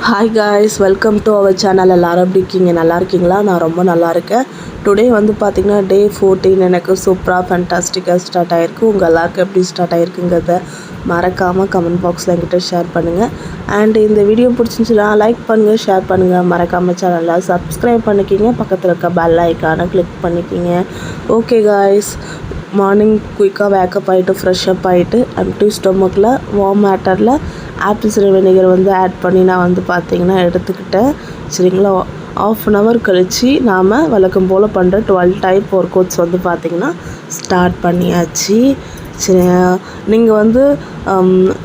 Hi guys, welcome to our channel. எல்லோரும் எப்படி இருக்கீங்க? நல்லா இருக்கீங்களா? நான் ரொம்ப நல்லா இருக்கேன். டுடே வந்து பார்த்திங்கன்னா டே 14 எனக்கு சூப்பராக ஃபேண்டாஸ்டிக்காக ஸ்டார்ட் ஆகிருக்கு. உங்கள் எல்லாருக்கும் எப்படி ஸ்டார்ட் ஆகிருக்குங்கிறத மறக்காமல் கமெண்ட் பாக்ஸில் என்கிட்ட ஷேர் பண்ணுங்கள். அண்ட் இந்த வீடியோ பிடிச்சிருந்துச்சுன்னா லைக் பண்ணுங்கள், ஷேர் பண்ணுங்கள், மறக்காமல் சேனலில் சப்ஸ்கிரைப் பண்ணிக்கிங்க, பக்கத்தில் இருக்க பெல் ஐக்கானை கிளிக் பண்ணிக்கிங்க. ஓகே காய்ஸ், மார்னிங் குயிக்காக வேக்கப் ஆகிட்டு ஃப்ரெஷ்அப் ஆகிட்டு எம்டி ஸ்டொமக்கில் வார்ம் வாட்டரில் ஆப்பிள் சிடர் வினிகர் வந்து ஆட் பண்ணி நான் வந்து பார்த்திங்கன்னா எடுத்துக்கிட்டேன். சரிங்களா, ஆஃப் அன் ஹவர் கழித்து நாம் வழக்கம் போல் பண்ணுற 12 டைப் ஒர்க் அவுட்ஸ் வந்து பார்த்திங்கன்னா ஸ்டார்ட் பண்ணியாச்சு. சரி, நீங்கள் வந்து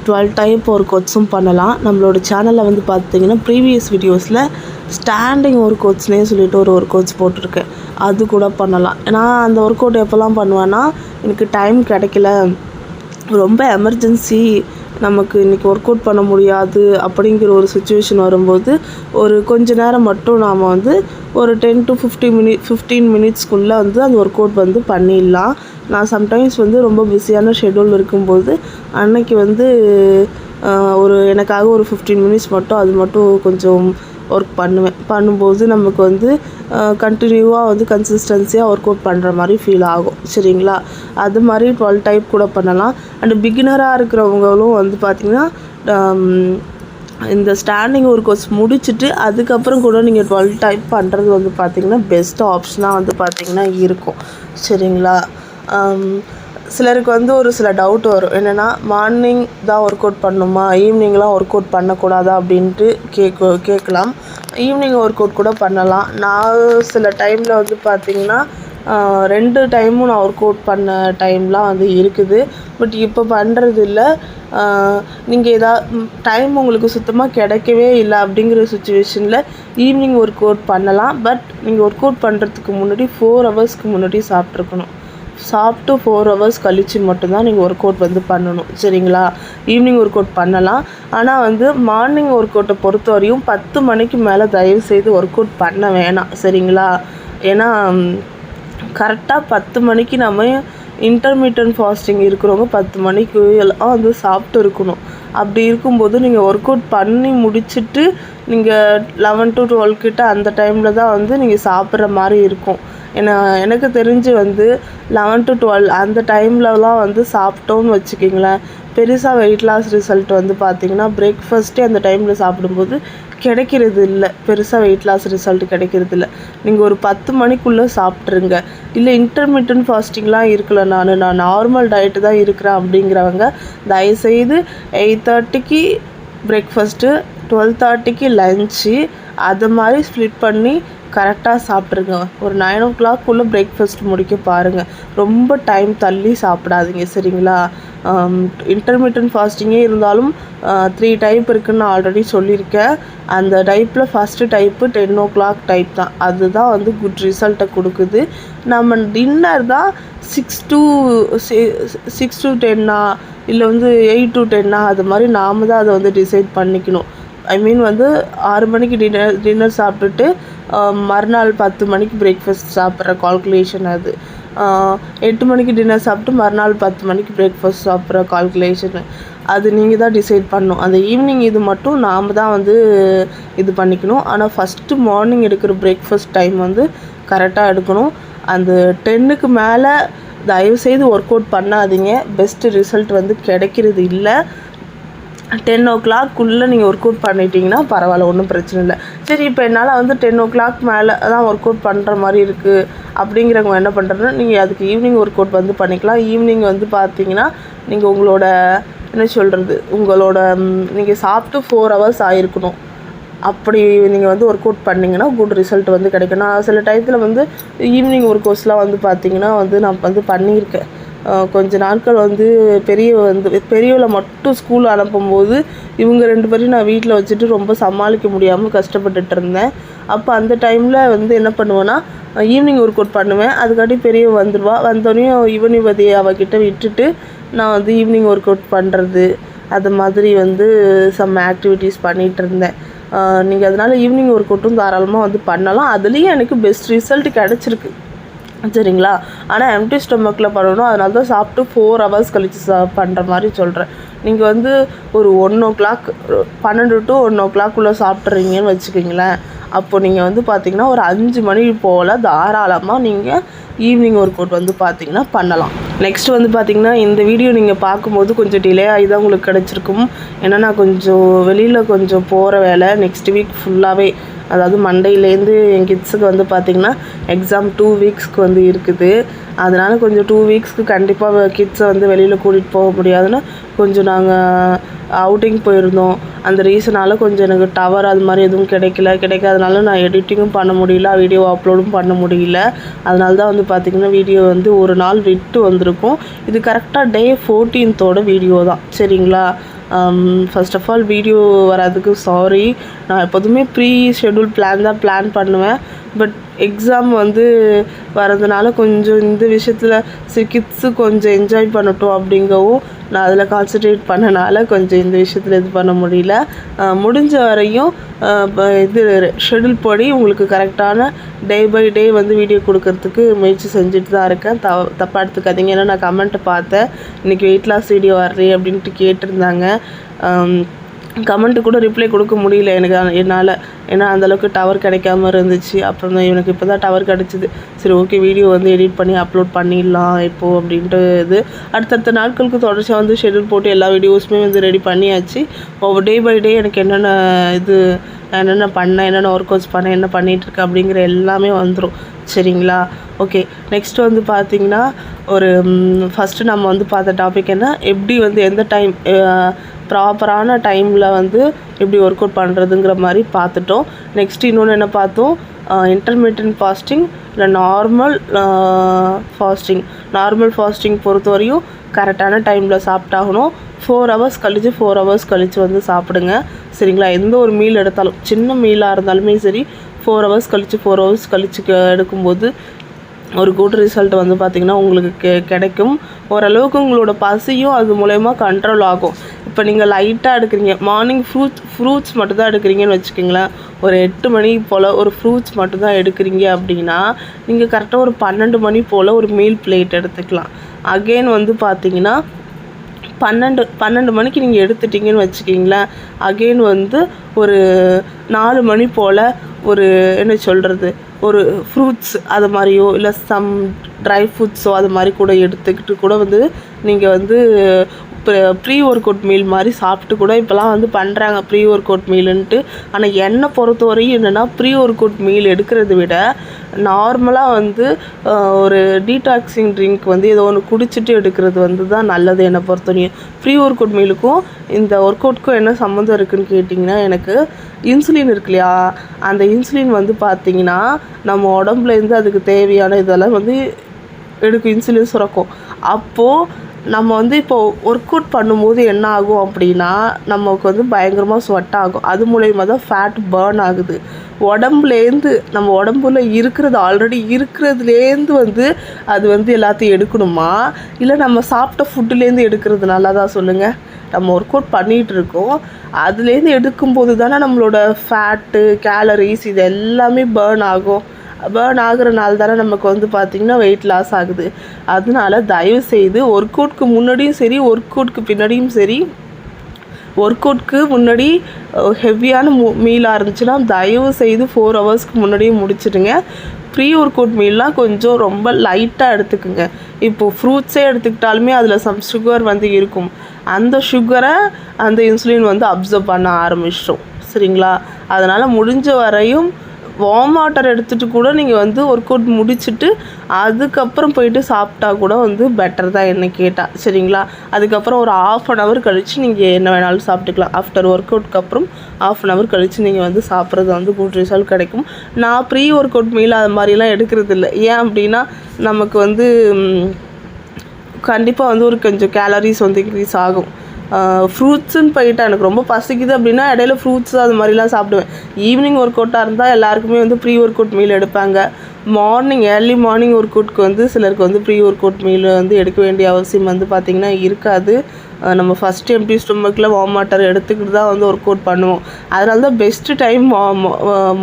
12 டைப் ஒர்க் அவுட்ஸும் பண்ணலாம். நம்மளோட சேனலில் வந்து பார்த்திங்கன்னா ப்ரீவியஸ் வீடியோஸில் ஸ்டாண்டிங் ஒர்க் அவுட்ஸ்னே சொல்லிட்டு ஒரு ஒர்க் அவுட்ஸ் போட்டிருக்கேன். அது கூட பண்ணலாம். நான் அந்த ஒர்க் அவுட் எப்போல்லாம் பண்ணுவேன்னா, எனக்கு டைம் கிடைக்கல, ரொம்ப எமர்ஜென்சி, நமக்கு இன்றைக்கி ஒர்க் அவுட் பண்ண முடியாது அப்படிங்கிற ஒரு சுச்சுவேஷன் வரும்போது ஒரு கொஞ்ச நேரம் மட்டும் நாம் வந்து ஒரு 10 to 15 மினிட்ஸ்க்குள்ளே வந்து அந்த ஒர்க் அவுட் வந்து பண்ணிடலாம். நான் சம்டைம்ஸ் வந்து ரொம்ப பிஸியான ஷெட்யூல் இருக்கும்போது அன்னைக்கு வந்து எனக்காக ஒரு 15 மினிட்ஸ் மட்டும் அது மட்டும் கொஞ்சம் ஒர்க் பண்ணும்போது நமக்கு வந்து கண்டினியூவாக வந்து கன்சிஸ்டன்சியாக ஒர்க் அவுட் பண்ணுற மாதிரி ஃபீல் ஆகும். சரிங்களா, அது மாதிரி 12 டைப் கூட பண்ணலாம். அண்டு பிகினராக இருக்கிறவங்களும் வந்து பார்த்திங்கன்னா இந்த ஸ்டாண்டிங் ஒர்க் அவுட்ஸ் முடிச்சுட்டு அதுக்கப்புறம் கூட நீங்கள் 12 டைப் பண்ணுறது வந்து பார்த்திங்கன்னா பெஸ்ட் ஆப்ஷனாக வந்து பார்த்திங்கன்னா இருக்கும். சரிங்களா, சிலருக்கு வந்து ஒரு சில டவுட் வரும். என்னென்னா, மார்னிங் தான் ஒர்க் அவுட் பண்ணணுமா, ஈவினிங்லாம் ஒர்க் அவுட் பண்ணக்கூடாதா அப்படின்ட்டு கேட்கலாம். ஈவினிங் ஒர்க் அவுட் கூட பண்ணலாம். நான் சில டைமில் வந்து பார்த்திங்கன்னா 2 டைமும் நான் ஒர்க் அவுட் பண்ண டைம்லாம் வந்து இருக்குது. பட் இப்போ பண்ணுறது இல்லை. நீங்கள் டைம் உங்களுக்கு சுத்தமாக கிடைக்கவே இல்லை அப்படிங்கிற சுச்சுவேஷனில் ஈவினிங் ஒர்க் அவுட் பண்ணலாம். பட் நீங்கள் ஒர்க் அவுட் பண்ணுறதுக்கு முன்னாடி 4 ஹவர்ஸ்க்கு முன்னாடி சாப்பிட்ருக்கணும். சாப்பிட்டு 4 ஹவர்ஸ் கழித்து மட்டும்தான் நீங்கள் ஒர்க் அவுட் வந்து பண்ணணும். சரிங்களா, ஈவினிங் ஒர்க் அவுட் பண்ணலாம். ஆனால் வந்து மார்னிங் ஒர்க் அவுட்டை பொறுத்த வரையும் 10 மணிக்கு மேலே தயவுசெய்து ஒர்க் அவுட் பண்ண வேணாம். சரிங்களா, ஏன்னா கரெக்டாக 10 மணிக்கு நம்ம இன்டர்மீடியன்ட் ஃபாஸ்டிங் இருக்கிறவங்க 10 மணிக்கு எல்லாம் வந்து சாப்பிட்டு இருக்கணும். அப்படி இருக்கும்போது நீங்கள் ஒர்க் அவுட் பண்ணி முடிச்சுட்டு நீங்கள் 11 to 12 கிட்ட அந்த டைமில் தான் வந்து நீங்கள் சாப்பிட்ற மாதிரி இருக்கும். எனக்கு தெரிஞ்சு வந்து 11 to 12 அந்த டைம்லலாம் வந்து சாப்பிட்டோன்னு வச்சுக்கிங்களேன், பெருசாக வெயிட் லாஸ் ரிசல்ட் வந்து பார்த்திங்கன்னா பிரேக்ஃபாஸ்ட்டே அந்த டைமில் சாப்பிடும்போது கிடைக்கிறது இல்லை. பெருசாக வெயிட் லாஸ் ரிசல்ட் கிடைக்கிறது இல்லை. நீங்கள் ஒரு 10 மணிக்குள்ளே சாப்பிட்ருங்க. இல்லை இன்டர்மீடியன்ட் ஃபாஸ்டிங்லாம் இருக்கல, நான் நார்மல் டயட்டு தான் இருக்கிறேன் அப்படிங்கிறவங்க தயவுசெய்து 8:30க்கு பிரேக்ஃபாஸ்ட்டு, 12:30க்கு லன்ச்சு, அது மாதிரி ஸ்ப்ளிட் பண்ணி கரெக்டாக சாப்பிட்ருங்க. ஒரு 9 o'clock பிரேக்ஃபாஸ்ட் முடிக்க பாருங்கள். ரொம்ப டைம் தள்ளி சாப்பிடாதீங்க. சரிங்களா, இன்டர்மீடியன்ட் ஃபாஸ்டிங்கே இருந்தாலும் 3 டைப் இருக்குதுன்னு நான் ஆல்ரெடி சொல்லியிருக்கேன். அந்த டைப்பில் ஃபஸ்ட்டு டைப்பு 10 o'clock டைப் தான். அதுதான் வந்து குட் ரிசல்ட்டை கொடுக்குது. நம்ம டின்னர் தான் 6 to 10 இல்லை வந்து 8 to 10 அது மாதிரி நாம் தான் அதை வந்து டிசைட் பண்ணிக்கணும். வந்து 6 மணிக்கு டின்னர் சாப்பிட்டுட்டு மறுநாள் 10 மணிக்கு பிரேக்ஃபாஸ்ட் சாப்பிட்ற கால்குலேஷன் அது. 8 மணிக்கு டின்னர் சாப்பிட்டு மறுநாள் 10 மணிக்கு பிரேக்ஃபாஸ்ட் சாப்பிட்ற கால்குலேஷன் அது நீங்கள் தான் டிசைட் பண்ணணும். அந்த ஈவினிங் இது மட்டும் நாம் தான் வந்து இது பண்ணிக்கணும். ஆனால் ஃபஸ்ட்டு மார்னிங் எடுக்கிற பிரேக்ஃபாஸ்ட் டைம் வந்து கரெக்டாக எடுக்கணும். அந்த 10க்கு மேலே தயவுசெய்து ஒர்க் அவுட் பண்ணாதீங்க. பெஸ்ட்டு ரிசல்ட் வந்து கிடைக்கிறது இல்லை. 10 o'clock நீங்கள் ஒர்க் அவுட் பண்ணிட்டீங்கன்னா பரவாயில்ல, ஒன்றும் பிரச்சனை இல்லை. சரி, இப்போ என்னால் வந்து 10 o'clock மேலே தான் ஒர்க் அவுட் பண்ணுற மாதிரி இருக்குது அப்படிங்கிறவங்க என்ன பண்ணுறதுன்னா, நீங்கள் அதுக்கு ஈவினிங் ஒர்க் அவுட் வந்து பண்ணிக்கலாம். ஈவினிங் வந்து பார்த்தீங்கன்னா நீங்கள் உங்களோட நீங்கள் சாப்பிட்டு 4 hours ஆகிருக்கணும். அப்படி நீங்கள் வந்து ஒர்க் அவுட் பண்ணிங்கன்னா குட் ரிசல்ட் வந்து கிடைக்கும். நான் சில டயத்தில் வந்து ஈவினிங் ஒர்க் அவுட்ஸ்லாம் வந்து பார்த்திங்கன்னா வந்து நான் வந்து பண்ணியிருக்கேன். கொஞ்ச நாட்கள் வந்து பெரியவளை மட்டும் ஸ்கூல் அனுப்பும்போது இவங்க 2 பேரையும் நான் வீட்டில் வச்சுட்டு ரொம்ப சமாளிக்க முடியாமல் கஷ்டப்பட்டுட்டு இருந்தேன். அப்போ அந்த டைமில் வந்து என்ன பண்ணுவேன்னா, ஈவினிங் ஒர்க் அவுட் பண்ணுவேன். அதுக்காட்டி பெரியவ வந்துடுவா. வந்தோடனையும் இவனிவதியை அவகிட்ட விட்டுட்டு நான் வந்து ஈவினிங் ஒர்க் அவுட் பண்ணுறது அது மாதிரி வந்து சம் ஆக்டிவிட்டீஸ் பண்ணிகிட்டு இருந்தேன். நீங்கள் அதனால் ஈவினிங் ஒர்க் அவுட்டும் தாராளமாக வந்து பண்ணலாம். அதுலேயும் எனக்கு பெஸ்ட் ரிசல்ட் கிடச்சிருக்கு. சரிங்களா, ஆனால் எம்டி ஸ்டொமக்கில் பண்ணணும். அதனால தான் சாப்பிட்டு 4 ஹவர்ஸ் கழித்து பண்ணுற மாதிரி சொல்கிறேன். நீங்கள் வந்து ஒரு 1 12 to 1 சாப்பிட்றீங்கன்னு வச்சுக்கிங்களேன். அப்போ நீங்கள் வந்து பார்த்திங்கன்னா ஒரு 5 மணி போல் தாராளமாக நீங்கள் ஈவினிங் ஒர்க் அவுட் வந்து பார்த்திங்கன்னா பண்ணலாம். நெக்ஸ்ட் வந்து பார்த்திங்கன்னா இந்த வீடியோ நீங்கள் பார்க்கும்போது கொஞ்சம் டிலே ஆகி தான் உங்களுக்கு கிடச்சிருக்கும். ஏன்னா நான் கொஞ்சம் வெளியில் கொஞ்சம் போகிற வேலை நெக்ஸ்ட் வீக் ஃபுல்லாகவே, அதாவது மண்டேலேருந்து என் கிட்ஸுக்கு வந்து பார்த்திங்கன்னா எக்ஸாம் 2 வீக்ஸ்க்கு வந்து இருக்குது. அதனால் கொஞ்சம் 2 வீக்ஸ்க்கு கண்டிப்பாக கிட்ஸை வந்து வெளியில் கூட்டிகிட்டு போக முடியாதுன்னு கொஞ்சம் நாங்கள் அவுட்டிங் போயிருந்தோம். அந்த ரீசனால் கொஞ்சம் எனக்கு டவர் அது மாதிரி எதுவும் கிடைக்காதனால நான் எடிட்டிங்கும் பண்ண முடியல, வீடியோ அப்லோடும் பண்ண முடியல. அதனால தான் வந்து பார்த்திங்கன்னா வீடியோ வந்து ஒரு நாள் விட்டு வந்திருக்கும். இது கரெக்டாக டே 14th வீடியோ தான், சரிங்களா? ஃபர்ஸ்ட் ஆஃப் ஆல் வீடியோ வராதுக்கு சாரி. நான் எப்போதுமே ப்ரீ ஷெட்யூல் பிளான் பண்ணுவேன். பட் எக்ஸாம் வந்து வரதுனால கொஞ்சம் இந்த விஷயத்தில் கிட்ஸு கொஞ்சம் என்ஜாய் பண்ணட்டும் அப்படிங்கவும் நான் அதில் கான்சன்ட்ரேட் பண்ணனால கொஞ்சம் இந்த விஷயத்தில் இது பண்ண முடியல. முடிஞ்ச வரையும் இது ஷெட்யூல் படி உங்களுக்கு கரெக்டான டே பை டே வந்து வீடியோ கொடுக்கறதுக்கு முயற்சி செஞ்சுட்டு தான் இருக்கேன். தப்பாக எடுத்துக்காதீங்க. ஏன்னா நான் கமெண்ட்டை பார்த்தேன், இன்றைக்கி வெயிட் லாஸ் வீடியோ வர்றே அப்படின்ட்டு கேட்டிருந்தாங்க. கமெண்ட்டு கூட ரிப்ளை கொடுக்க முடியல என்னால். ஏன்னா அந்தளவுக்கு டவர் கிடைக்காம இருந்துச்சு. அப்புறம் தான் எனக்கு இப்போ தான் டவர் கிடச்சிது. சரி ஓகே, வீடியோ வந்து எடிட் பண்ணி அப்லோட் பண்ணிடலாம் இப்போது அப்படின்ட்டு. இது அடுத்தடுத்த நாட்களுக்கு தொடர்ச்சியாக வந்து ஷெட்யூல் போட்டு எல்லா வீடியோஸுமே வந்து ரெடி பண்ணியாச்சு. ஒவ்வொரு டே பை டே எனக்கு என்னென்ன பண்ணேன், என்னென்ன ஒர்க் அவுட்ஸ் பண்ணேன், என்ன பண்ணிகிட்ருக்கேன் அப்படிங்கிற எல்லாமே வந்துடும், சரிங்களா? ஓகே, நெக்ஸ்ட் வந்து பார்த்திங்கன்னா ஒரு ஃபஸ்ட்டு நம்ம வந்து பார்த்த டாபிக் என்ன, எப்படி வந்து எந்த டைம் ப்ராப்பரான டைமில் வந்து எப்படி ஒர்க் அவுட் பண்ணுறதுங்கிற மாதிரி பார்த்துட்டோம். நெக்ஸ்ட் இன்னொன்று என்ன பார்த்தோம், இன்டர்மிட்டன்ட் ஃபாஸ்டிங் இல்லை நார்மல் ஃபாஸ்டிங் பொறுத்த வரையும் கரெக்டான டைமில் சாப்பிட்டாகணும். 4 hours கழித்து வந்து சாப்பிடுங்க, சரிங்களா? எந்த ஒரு மீல் எடுத்தாலும், சின்ன மீலாக இருந்தாலுமே சரி, 4 hours கழித்து எடுக்கும்போது ஒரு குட் ரிசல்ட் வந்து பார்த்திங்கன்னா உங்களுக்கு கிடைக்கும். ஓரளவுக்கு உங்களோட பசியும் அது மூலயமா கண்ட்ரோல் ஆகும். இப்போ நீங்கள் லைட்டாக எடுக்கிறீங்க, மார்னிங் ஃப்ரூட்ஸ் மட்டும் தான் எடுக்கிறீங்கன்னு வச்சுக்கிங்களேன். ஒரு 8 மணி போல் ஒரு ஃப்ரூட்ஸ் மட்டும் தான் எடுக்கிறீங்க அப்படின்னா நீங்கள் கரெக்டாக ஒரு 12 மணி போல் ஒரு மீல் பிளேட் எடுத்துக்கலாம். அகெயின் வந்து பார்த்திங்கன்னா 12 மணிக்கு நீங்கள் எடுத்துட்டிங்கன்னு வச்சுக்கிங்களேன். அகெயின் வந்து ஒரு 4 மணி போல் ஒரு என்ன சொல்கிறது, ஒரு ஃப்ரூட்ஸ் அது மாதிரியோ இல்லை சம் ட்ரை ஃப்ரூட்ஸோ அது மாதிரி கூட எடுத்துக்கிட்டு கூட வந்து நீங்கள் வந்து ப்ரீ ஒர்க் அவுட் மீல் மாதிரி சாப்பிட்டு கூட இப்போலாம் வந்து பண்ணுறாங்க ப்ரீ ஒர்க் அவுட் மீலுன்ட்டு. ஆனால் என்னை பொறுத்தவரையும் என்னென்னா, ப்ரீ ஒர்க் அவுட் மீல் எடுக்கிறத விட நார்மலாக வந்து ஒரு டீடாக்ஸிங் ட்ரிங்க் வந்து ஏதோ ஒன்று குடிச்சிட்டு எடுக்கிறது வந்து தான் நல்லது என்னை பொறுத்தவரையும். ப்ரீ ஒர்க் அவுட் மீலுக்கும் இந்த ஒர்க் அவுட்க்கும் என்ன சம்மந்தம் இருக்குதுன்னு கேட்டிங்கன்னா, எனக்கு இன்சுலின் இருக்கு இல்லையா, அந்த இன்சுலின் வந்து பார்த்திங்கன்னா நம்ம உடம்புலேருந்து அதுக்கு தேவையான இதெல்லாம் வந்து இன்சுலின் சுரக்கும். அப்போது நம்ம வந்து இப்போது ஒர்க் அவுட் பண்ணும்போது என்ன ஆகும் அப்படின்னா, நமக்கு வந்து பயங்கரமாக ஸ்வெட் ஆகும். அது மூலயமா தான் ஃபேட் பர்ன் ஆகுது உடம்புலேருந்து. நம்ம உடம்புல ஆல்ரெடி இருக்கிறதுலேருந்து வந்து அது வந்து எல்லாத்தையும் எடுக்கணுமா, இல்லை நம்ம சாப்பிட்ட ஃபுட்டுலேருந்து எடுக்கிறது நல்லதா சொல்லுங்கள்? நம்ம ஒர்க் அவுட் பண்ணிகிட்டு இருக்கோம், அதுலேருந்து எடுக்கும்போது தானே நம்மளோட ஃபேட்டு கேலரிஸ் இது எல்லாமே பர்ன் ஆகுறனால தானே நமக்கு வந்து பார்த்திங்கன்னா வெயிட் லாஸ் ஆகுது. அதனால தயவுசெய்து ஒர்க் அவுட்க்கு முன்னாடியும் சரி, ஒர்க் அவுட்க்கு பின்னாடியும் சரி, ஒர்க் அவுட்க்கு முன்னாடி ஹெவியான மீலாக இருந்துச்சுன்னா தயவு செய்து 4 ஹவர்ஸ்க்கு முன்னாடியே முடிச்சிடுங்க. ப்ரீ ஒர்க் அவுட் மீல்லாம் கொஞ்சம் ரொம்ப லைட்டாக எடுத்துக்குங்க. இப்போது ஃப்ரூட்ஸே எடுத்துக்கிட்டாலுமே அதில் சம் சுகர் வந்து இருக்கும். அந்த சுகரை அந்த இன்சுலின் வந்து அப்சர்வ் பண்ண ஆரம்பிச்சிடும், சரிங்களா? அதனால் முடிஞ்ச வரையும் வார்ம் வாட்டர் எடுத்துகிட்டு கூட நீங்கள் வந்து ஒர்க் அவுட் முடிச்சுட்டு அதுக்கப்புறம் போயிட்டு சாப்பிட்டா கூட வந்து பெட்டர் தான் என்ன கேட்டால், சரிங்களா? அதுக்கப்புறம் ஒரு 1/2 hour கழித்து நீங்கள் என்ன வேணாலும் சாப்பிட்டுக்கலாம். ஆஃப்டர் ஒர்க் அவுட்க்கு அப்புறம் 1/2 hour கழித்து நீங்கள் வந்து சாப்பிட்றது வந்து குட் ரிசல்ட் கிடைக்கும். நான் ப்ரீ ஒர்க் அவுட் மீல் அது மாதிரிலாம் எடுக்கிறது இல்லை. ஏன் அப்படின்னா நமக்கு வந்து கண்டிப்பாக வந்து ஒரு கொஞ்சம் கேலரிஸ் வந்து இன்க்ரீஸ் ஆகும். ஃப்ரூட்ஸுன்னு போயிட்டா எனக்கு ரொம்ப பசிக்குது அப்படின்னா இடையில ஃப்ரூட்ஸ் அது மாதிரிலாம் சாப்பிடுவேன். ஈவினிங் ஒர்க் அவுட்டாக இருந்தால் எல்லாருக்குமே வந்து ப்ரீ ஒர்க் அவுட் மீல் எடுப்பாங்க. ஏர்லி மார்னிங் ஒர்க் அவுட்க்கு வந்து சிலருக்கு வந்து ப்ரீ ஒர்க் அவுட் மீல் வந்து எடுக்க வேண்டிய அவசியம் வந்து பார்த்திங்கன்னா இருக்காது. நம்ம ஃபஸ்ட்டு எம்டி ஸ்டொமக்கில் வார்ம் வாட்டர் எடுத்துக்கிட்டு தான் வந்து ஒர்க் அவுட் பண்ணுவோம். அதனால தான் best time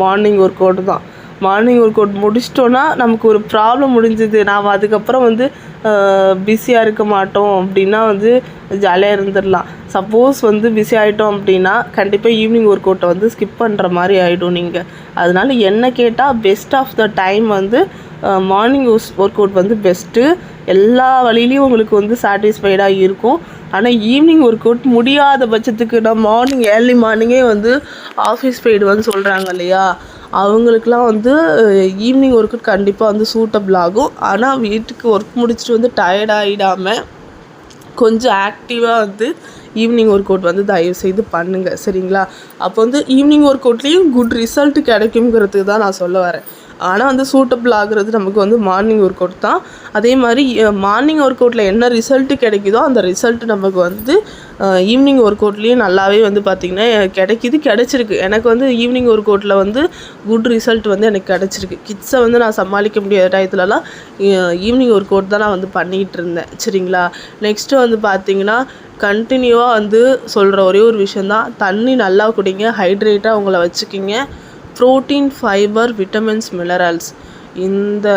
morning work out தான். மார்னிங் ஒர்க் அவுட் முடிச்சிட்டோன்னா நமக்கு ஒரு ப்ராப்ளம் முடிஞ்சுது. நாம் அதுக்கப்புறம் வந்து பிஸியாக இருக்க மாட்டோம் அப்படின்னா வந்து ஜாலியாக இருந்துடலாம். சப்போஸ் வந்து பிஸி ஆகிட்டோம் அப்படின்னா கண்டிப்பாக ஈவினிங் ஒர்க் அவுட்டை வந்து ஸ்கிப் பண்ணுற மாதிரி ஆகிடும் நீங்கள். அதனால் என்ன கேட்டால் பெஸ்ட் ஆஃப் த டைம் வந்து மார்னிங் ஒர்க் அவுட் வந்து பெஸ்ட்டு. எல்லா வழியிலையும் உங்களுக்கு வந்து சாட்டிஸ்ஃபைடாக இருக்கும். ஆனால் ஈவினிங் ஒர்க் அவுட் முடியாத பட்சத்துக்கு நான் ஏர்லி மார்னிங்கே வந்து ஆஃபீஸ் போய்டுவேன்னு சொல்கிறாங்க இல்லையா, அவங்களுக்குலாம் வந்து ஈவினிங் ஒர்க்கு கண்டிப்பாக வந்து சூட்டபிள் ஆகும். ஆனால் வீட்டுக்கு ஒர்க் முடிச்சுட்டு வந்து டயர்ட் ஆகிடாமல் கொஞ்சம் ஆக்டிவாக வந்து ஈவினிங் ஒர்க் அவுட் வந்து தயவுசெய்து பண்ணுங்கள், சரிங்களா? அப்போ வந்து ஈவினிங் ஒர்க் அவுட்லேயும் குட் ரிசல்ட் கிடைக்குங்கிறதுக்கு தான் நான் சொல்ல வரேன். ஆனால் வந்து சூட்டபிள் ஆகுறது நமக்கு வந்து மார்னிங் ஒர்க் அவுட் தான். அதே மாதிரி மார்னிங் ஒர்க் அவுட்டில் என்ன ரிசல்ட்டு கிடைக்குதோ அந்த ரிசல்ட்டு நமக்கு வந்து ஈவினிங் ஒர்க் அவுட்லேயும் நல்லாவே வந்து பார்த்திங்கன்னா கிடச்சிருக்கு. எனக்கு வந்து ஈவினிங் ஒர்க் அவுட்டில் வந்து குட் ரிசல்ட் வந்து எனக்கு கிடச்சிருக்கு. கிட்ஸை வந்து நான் சமாளிக்க முடியாத டயத்துலலாம் ஈவினிங் ஒர்க் அவுட் தான் நான் வந்து பண்ணிகிட்டு இருந்தேன், சரிங்களா? நெக்ஸ்ட்டு வந்து பார்த்திங்கன்னா கண்டினியூவாக வந்து சொல்கிற ஒரே ஒரு விஷயந்தான், தண்ணி நல்லா குடிங்க, ஹைட்ரேட்டாக உங்களை வச்சுக்கிங்க. ப்ரோட்டீன், ஃபைபர், விட்டமின்ஸ், மினரல்ஸ் இந்த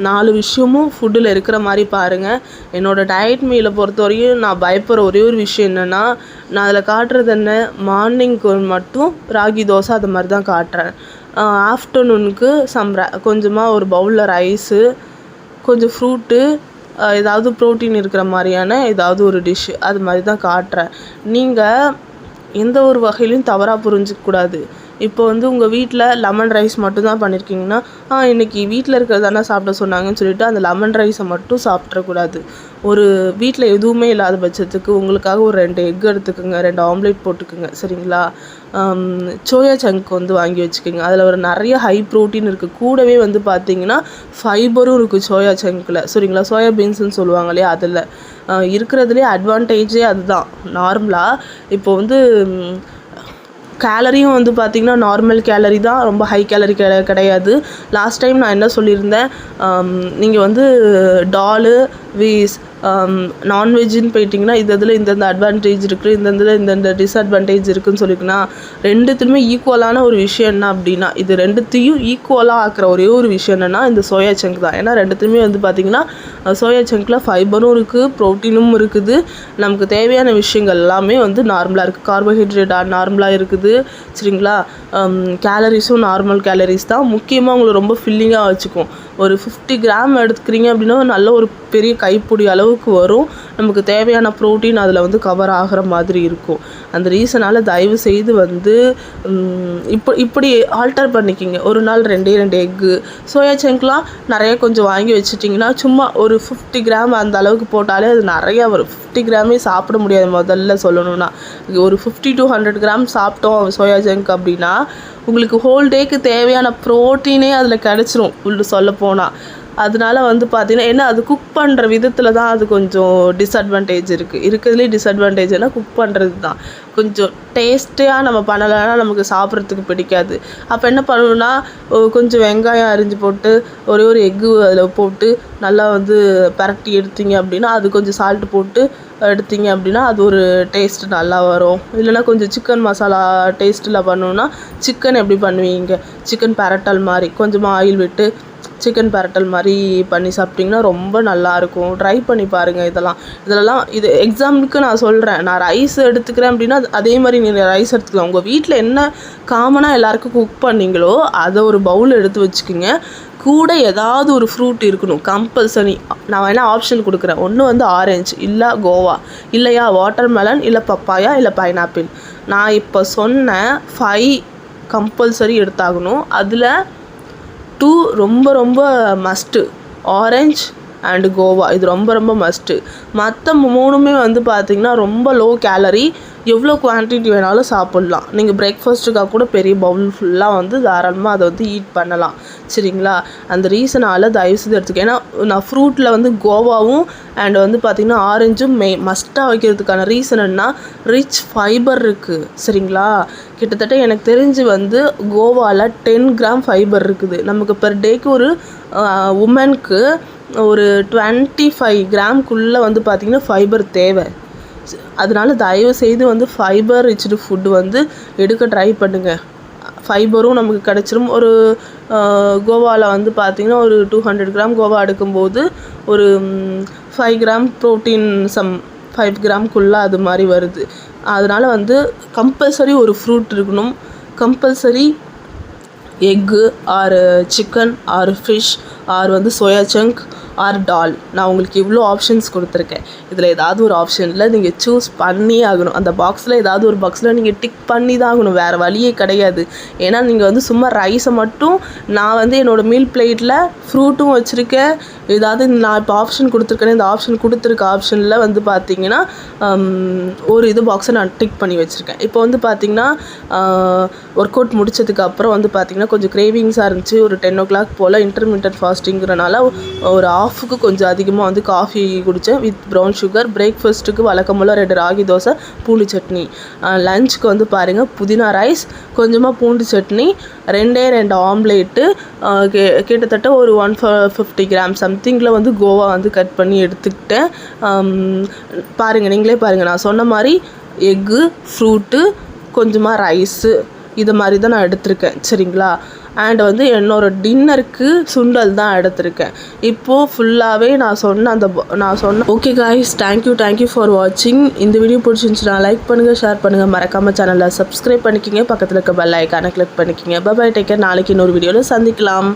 4 விஷயமும் ஃபுட்டில் இருக்கிற மாதிரி பாருங்கள். என்னோடய டயட் மீலை பொறுத்தவரையும் நான் பயப்படுற ஒரே ஒரு விஷயம் என்னென்னா, நான் அதில் காட்டுறது என்ன, மார்னிங்க்கு மட்டும் ராகி தோசை அது மாதிரி தான் காட்டுறேன். ஆஃப்டர்நூனுக்கு கொஞ்சமாக ஒரு பவுலில் ரைஸு, கொஞ்சம் ஃப்ரூட்டு, ஏதாவது ப்ரோட்டீன் இருக்கிற மாதிரியான ஏதாவது ஒரு டிஷ்ஷு அது மாதிரி தான் காட்டுறேன். நீங்கள் எந்த ஒரு வகையிலையும் தவறாக புரிஞ்சிக்கக்கூடாது. இப்போ வந்து உங்கள் வீட்டில் லெமன் ரைஸ் மட்டும்தான் பண்ணியிருக்கீங்கன்னா, இன்றைக்கி வீட்டில் இருக்கிறது தானே சாப்பிட சொன்னாங்கன்னு சொல்லிவிட்டு அந்த லெமன் ரைஸை மட்டும் சாப்பிட்றக்கூடாது. ஒரு வீட்டில் எதுவுமே இல்லாத பட்சத்துக்கு உங்களுக்காக ஒரு 2 எக் எடுத்துக்கோங்க, 2 ஆம்லேட் போட்டுக்குங்க, சரிங்களா? சோயா சங்க் வந்து வாங்கி வச்சுக்கோங்க. அதில் ஒரு நிறைய ஹை ப்ரோட்டீன் இருக்குது. கூடவே வந்து பார்த்திங்கன்னா ஃபைபரும் இருக்குது சோயா சங்கில், சரிங்களா? சோயா பீன்ஸுன்னு சொல்லுவாங்க இல்லையா, அதில் இருக்கிறதுலே அட்வான்டேஜே அதுதான். நார்மலாக இப்போ வந்து கேலரியும் வந்து பார்த்திங்கன்னா நார்மல் கேலரி தான், ரொம்ப ஹை கேலரி கிடையாது. லாஸ்ட் டைம் நான் என்ன சொல்லியிருந்தேன், நீங்கள் வந்து டாலு வீஸ் நான்வெஜ்ஜுன்னு போயிட்டிங்கன்னா இதில் இந்தந்த அட்வான்டேஜ் இருக்குது, இந்தந்த டிஸ்அட்வான்டேஜ் இருக்குதுன்னு சொல்லியிருக்குன்னா, ரெண்டுத்துலையுமே ஈக்குவலான ஒரு விஷயம் என்ன அப்படின்னா, இது ரெண்டுத்தையும் ஈக்குவலாக ஆக்குற ஒரே ஒரு விஷயம் என்னென்னா இந்த சோயா சங்க் தான். ஏன்னா ரெண்டுத்துலையுமே வந்து பார்த்திங்கன்னா சோயா சங்கில் ஃபைபரும் இருக்குது, ப்ரோட்டீனும் இருக்குது, நமக்கு தேவையான விஷயங்கள் எல்லாமே வந்து நார்மலாக இருக்குது. கார்போஹைட்ரேட் நார்மலாக இருக்குது, சரிங்களா? கேலரிஸும் நார்மல் கேலரிஸ் தான். முக்கியமாக உங்களுக்கு ரொம்ப ஃபில்லிங்காக வச்சுக்கும். ஒரு 50 கிராம் எடுத்துக்கிறீங்க அப்படின்னா நல்ல ஒரு பெரிய கைப்பிடி அளவுக்கு வரும். நமக்கு தேவையான ப்ரோட்டீன் அதில் வந்து கவர் ஆகிற மாதிரி இருக்கும். அந்த ரீசனால் தயவு செய்து வந்து இப்படி ஆல்டர் பண்ணிக்கிங்க. ஒரு நாள் 2 எக்கு, சோயா சங்க்லாம் நிறைய கொஞ்சம் வாங்கி வச்சுட்டிங்கன்னா சும்மா ஒரு 50 கிராம் அந்த அளவுக்கு போட்டாலே அது நிறையா வரும். 50 கிராமே சாப்பிட முடியாது. முதல்ல சொல்லணும்னா ஒரு 50 to 100 கிராம் சாப்பிட்டோம் சோயா சங்க் அப்படின்னா உங்களுக்கு ஹோல் டேக்கு தேவையான ப்ரோட்டீனே அதில் கிடச்சிரும் உள்ள சொல்லப்போனால். அதனால வந்து பார்த்திங்கன்னா என்ன, அது குக் பண்ணுற விதத்தில் தான் அது கொஞ்சம் டிஸ்அட்வான்டேஜ் இருக்குது. இருக்கிறதுலே டிஸ்அட்வான்டேஜ்னால் குக் பண்ணுறது தான். கொஞ்சம் டேஸ்ட்டாக நம்ம பண்ணலைன்னா நமக்கு சாப்பிட்றதுக்கு பிடிக்காது. அப்போ என்ன பண்ணணுன்னா, கொஞ்சம் வெங்காயம் அரிஞ்சு போட்டு ஒரு எக்கு அதில் போட்டு நல்லா வந்து பரட்டி எடுத்தீங்க அப்படின்னா, அது கொஞ்சம் சால்ட்டு போட்டு எடுத்தீங்க அப்படின்னா அது ஒரு டேஸ்ட்டு நல்லா வரும். இல்லைனா கொஞ்சம் சிக்கன் மசாலா டேஸ்ட்டில் பண்ணணுன்னா சிக்கன் எப்படி பண்ணுவீங்க, சிக்கன் பரட்டல் மாதிரி கொஞ்சமாக ஆயில் விட்டு சிக்கன் பரட்டல் மாதிரி பண்ணி சாப்பிட்டிங்கன்னா ரொம்ப நல்லாயிருக்கும். ட்ரை பண்ணி பாருங்கள். இதெல்லாம் இது எக்ஸாம்பிளுக்கு நான் சொல்கிறேன். நான் ரைஸ் எடுத்துக்கிறேன் அப்படின்னா அதே மாதிரி நீங்கள் ரைஸ் எடுத்துக்கலாம். உங்கள் வீட்டில் என்ன காமனாக எல்லாருக்கும் குக் பண்ணிங்களோ அதை ஒரு பவுல் எடுத்து வச்சுக்கோங்க. கூட ஏதாவது ஒரு ஃப்ரூட் இருக்கணும் கம்பல்சரி. நான் வேணால் ஆப்ஷன் கொடுக்குறேன். ஒன்று வந்து ஆரஞ்சு, இல்லை கோவா, இல்லையா வாட்டர்மெலன், இல்லை பப்பாயா, இல்லை பைனாப்பிள். நான் இப்போ சொன்ன 5 கம்பல்சரி எடுத்தாகணும். அதில் 2 ரொம்ப மஸ்ட்டு, ஆரஞ்ச் அண்டு கோவா. இது ரொம்ப மஸ்ட்டு. மற்ற 3மே வந்து பார்த்திங்கன்னா ரொம்ப லோ கேலரி. எவ்வளோ குவான்டிட்டி வேணாலும் சாப்பிட்லாம். நீங்கள் பிரேக்ஃபாஸ்ட்டுக்காக கூட பெரிய பவுல் ஃபுல்லாக வந்து தாராளமாக அதை வந்து ஈட் பண்ணலாம், சரிங்களா? அந்த ரீசனால் தயவுசெய்து எடுத்துக்க. ஏன்னா நான் ஃப்ரூட்டில் வந்து கோவாவும் அண்ட் வந்து பார்த்திங்கன்னா ஆரஞ்சும் மஸ்ட்டாக வைக்கிறதுக்கான ரீசன் என்ன, ரிச் ஃபைபர் இருக்குது, சரிங்களா? கிட்டத்தட்ட எனக்கு தெரிஞ்சு வந்து கோவாவில் 10 கிராம் ஃபைபர் இருக்குது. நமக்கு பெர் டேக்கு ஒரு உமனுக்கு ஒரு 25 கிராம்குள்ளே வந்து பார்த்திங்கன்னா ஃபைபர் தேவை. அதனால தயவு செய்து வந்து ஃபைபர் ரிச்டு ஃபுட்டு வந்து எடுக்க ட்ரை பண்ணுங்கள். ஃபைபரும் நமக்கு கிடச்சிரும். ஒரு கோவாவில் வந்து பார்த்திங்கன்னா ஒரு 200 கிராம் கோவா எடுக்கும்போது ஒரு 5 கிராம் ப்ரோட்டீன் 5 கிராம்குள்ளே அது மாதிரி வருது. அதனால் வந்து கம்பல்சரி ஒரு ஃப்ரூட் இருக்கணும். Compulsory egg or chicken or fish or வந்து சோயா சங்க் ஆர் டால். நான் உங்களுக்கு இவ்வளோ ஆப்ஷன்ஸ் கொடுத்துருக்கேன். இதில் ஏதாவது ஒரு ஆப்ஷனில் நீங்கள் சூஸ் பண்ணியே ஆகணும். அந்த பாக்ஸில் ஏதாவது ஒரு பாக்ஸில் நீங்கள் டிக் பண்ணி தான் ஆகணும், வேறு வழியே கிடையாது. ஏன்னா நீங்கள் வந்து சும்மா ரைஸை மட்டும் நான் வந்து என்னோடய மீல் பிளேட்டில் ஃப்ரூட்டும் வச்சுருக்கேன். ஏதாவது நான் இப்போ ஆப்ஷன் கொடுத்துருக்கேன், இந்த ஆப்ஷன் கொடுத்துருக்க ஆப்ஷனில் வந்து பார்த்திங்கன்னா ஒரு இது பாக்ஸை நான் டிக் பண்ணி வச்சுருக்கேன். இப்போ வந்து பார்த்திங்கன்னா ஒர்க் அவுட் முடிச்சதுக்கப்புறம் வந்து பார்த்திங்கன்னா கொஞ்சம் கிரேவிங்ஸாக இருந்துச்சு. ஒரு 10 o'clock போல் இன்டர்மீடியட் ஃபாஸ்டிங்கிறனால ஒரு ஆஃபுக்கு கொஞ்சம் அதிகமாக வந்து காஃபி குடித்தேன் வித் ப்ரௌன் சுகர். பிரேக்ஃபாஸ்ட்டுக்கு வழக்கம் போல் 2 ராகி தோசை, பூண்டு சட்னி. லஞ்சுக்கு வந்து பாருங்கள் புதினா ரைஸ், கொஞ்சமாக பூண்டு சட்னி, 2 ஆம்லேட்டு, கிட்டத்தட்ட ஒரு 150 கிராம் சம்திங்கில் வந்து கோவா வந்து கட் பண்ணி எடுத்துக்கிட்டேன். பாருங்கள், நீங்களே பாருங்கள், நான் சொன்ன மாதிரி எக்கு, ஃப்ரூட்டு, கொஞ்சமாக ரைஸு, இது மாதிரி தான் நான் எடுத்திருக்கேன். சரிங்களா? அண்ட் வந்து என்னோடய டின்னருக்கு சுண்டல் தான் எடுத்திருக்கேன். இப்போது ஃபுல்லாகவே நான் சொன்ன ஓகே காய்ஸ், தேங்க்யூ ஃபார் வாட்சிங். இந்த வீடியோ பிடிச்சிருந்துச்சுன்னா லைக் பண்ணுங்கள், ஷேர் பண்ணுங்கள், மறக்காமல் சேனலை சப்ஸ்கிரைப் பண்ணிக்கிங்க, பக்கத்தில் இருக்க பெல் ஐக்கானை கிளிக் பண்ணிக்கிங்க. Bye, take care. நாளைக்கு இன்னொரு வீடியோவில் சந்திக்கலாம்.